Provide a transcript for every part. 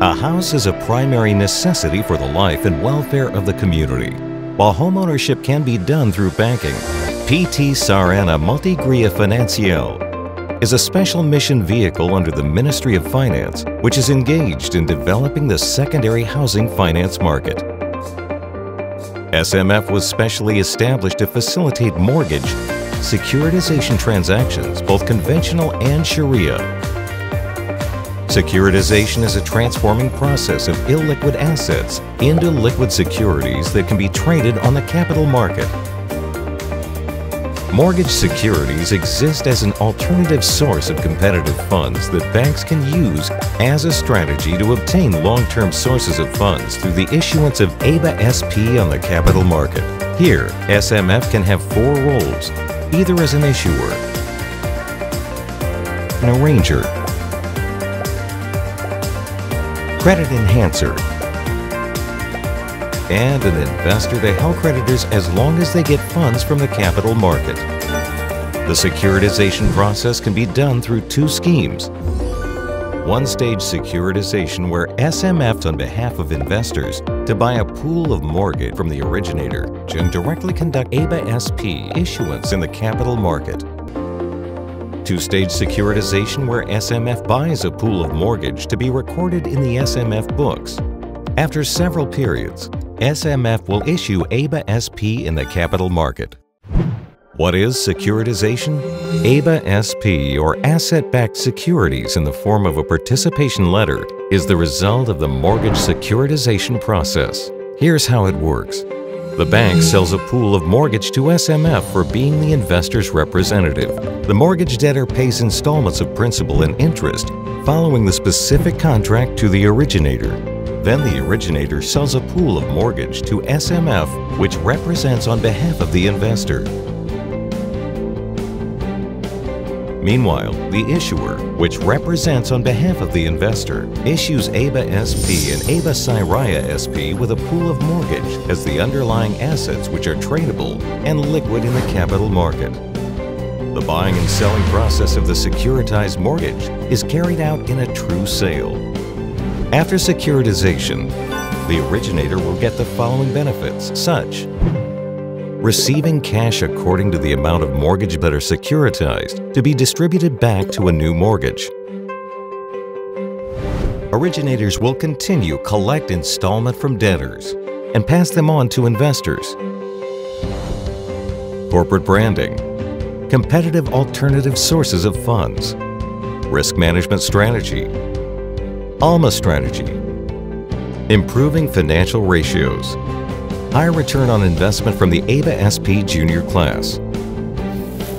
A house is a primary necessity for the life and welfare of the community. While homeownership can be done through banking, PT Sarana Multigriya Finansial is a special mission vehicle under the Ministry of Finance, which is engaged in developing the secondary housing finance market. SMF was specially established to facilitate mortgage, securitization transactions, both conventional and Sharia. Securitization is a transforming process of illiquid assets into liquid securities that can be traded on the capital market. Mortgage securities exist as an alternative source of competitive funds that banks can use as a strategy to obtain long-term sources of funds through the issuance of ABA-SP on the capital market. Here, SMF can have four roles, either as an issuer, an arranger, credit enhancer, and an investor to help creditors as long as they get funds from the capital market. The securitization process can be done through two schemes. One-stage securitization where SMF on behalf of investors to buy a pool of mortgage from the originator and directly conduct ABA-SP issuance in the capital market. Two-stage securitization where SMF buys a pool of mortgage to be recorded in the SMF books. After several periods, SMF will issue ABA-SP in the capital market. What is securitization? ABA-SP, or Asset-Backed Securities in the form of a participation letter, is the result of the mortgage securitization process. Here's how it works. The bank sells a pool of mortgage to SMF for being the investor's representative. The mortgage debtor pays installments of principal and interest following the specific contract to the originator. Then the originator sells a pool of mortgage to SMF, which represents on behalf of the investor. Meanwhile, the issuer, which represents on behalf of the investor, issues ABA-SP and ABA-SP with a pool of mortgage as the underlying assets which are tradable and liquid in the capital market. The buying and selling process of the securitized mortgage is carried out in a true sale. After securitization, the originator will get the following benefits, such: receiving cash according to the amount of mortgage that are securitized to be distributed back to a new mortgage. Originators will continue collect installment from debtors and pass them on to investors. Corporate branding, competitive alternative sources of funds, risk management strategy, ALMA strategy, improving financial ratios, high return on investment from the ABA-SP junior class.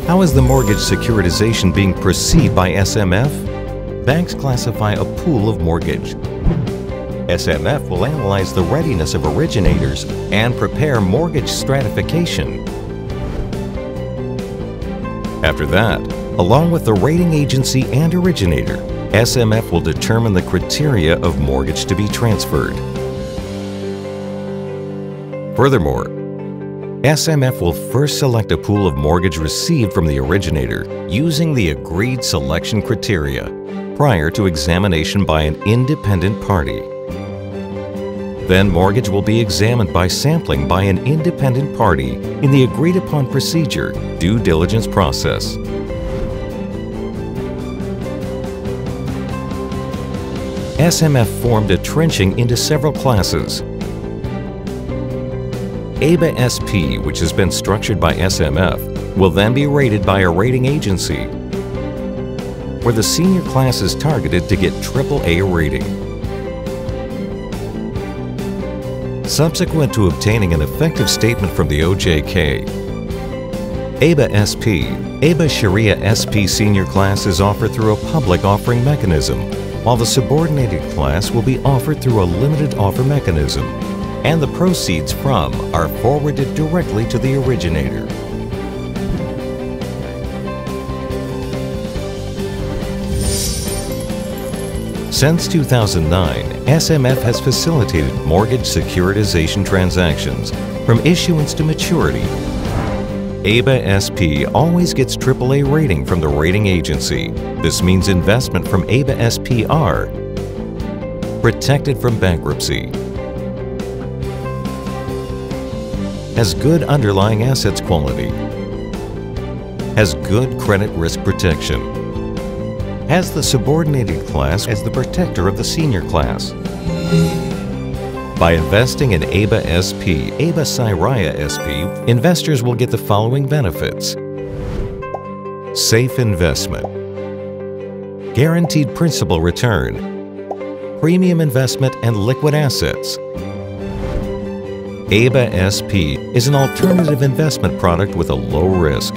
How is the mortgage securitization being perceived by SMF? Banks classify a pool of mortgage. SMF will analyze the readiness of originators and prepare mortgage stratification. After that, along with the rating agency and originator, SMF will determine the criteria of mortgage to be transferred. Furthermore, SMF will first select a pool of mortgage received from the originator using the agreed selection criteria prior to examination by an independent party. Then mortgage will be examined by sampling by an independent party in the agreed-upon procedure due diligence process. SMF formed a trenching into several classes. ABA-SP, which has been structured by SMF, will then be rated by a rating agency, where the senior class is targeted to get AAA rating. Subsequent to obtaining an effective statement from the OJK, ABA-SP, ABA Sharia SP senior class is offered through a public offering mechanism, while the subordinated class will be offered through a limited offer mechanism, and the proceeds from are forwarded directly to the originator. Since 2009, SMF has facilitated mortgage securitization transactions from issuance to maturity. ABA-SP always gets AAA rating from the rating agency. This means investment from ABA-SP are protected from bankruptcy, has good underlying assets quality, has good credit risk protection, has the subordinated class as the protector of the senior class. By investing in ABA SP, ABA Sarana SP, investors will get the following benefits: safe investment, guaranteed principal return, premium investment and liquid assets. ABA SP is an alternative investment product with a low risk,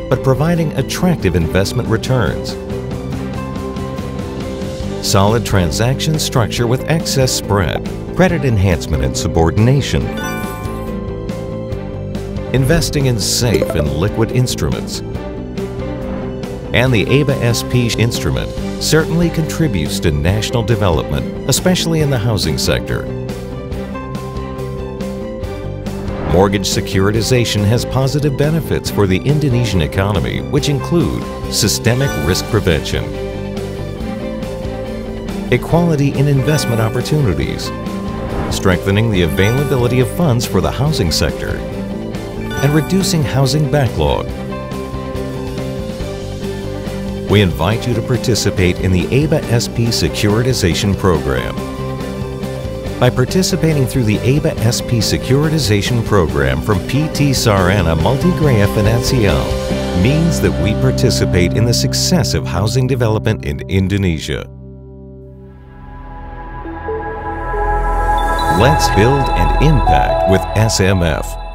but providing attractive investment returns. Solid transaction structure with excess spread, credit enhancement and subordination. Investing in safe and liquid instruments. And the ABA SP instrument certainly contributes to national development, especially in the housing sector. Mortgage securitization has positive benefits for the Indonesian economy, which include systemic risk prevention, equality in investment opportunities, strengthening the availability of funds for the housing sector, and reducing housing backlog. We invite you to participate in the ABA SP securitization program. By participating through the ABA SP securitization program from PT Sarana Multigriya Finansial means that we participate in the success of housing development in Indonesia. Let's build and impact with SMF.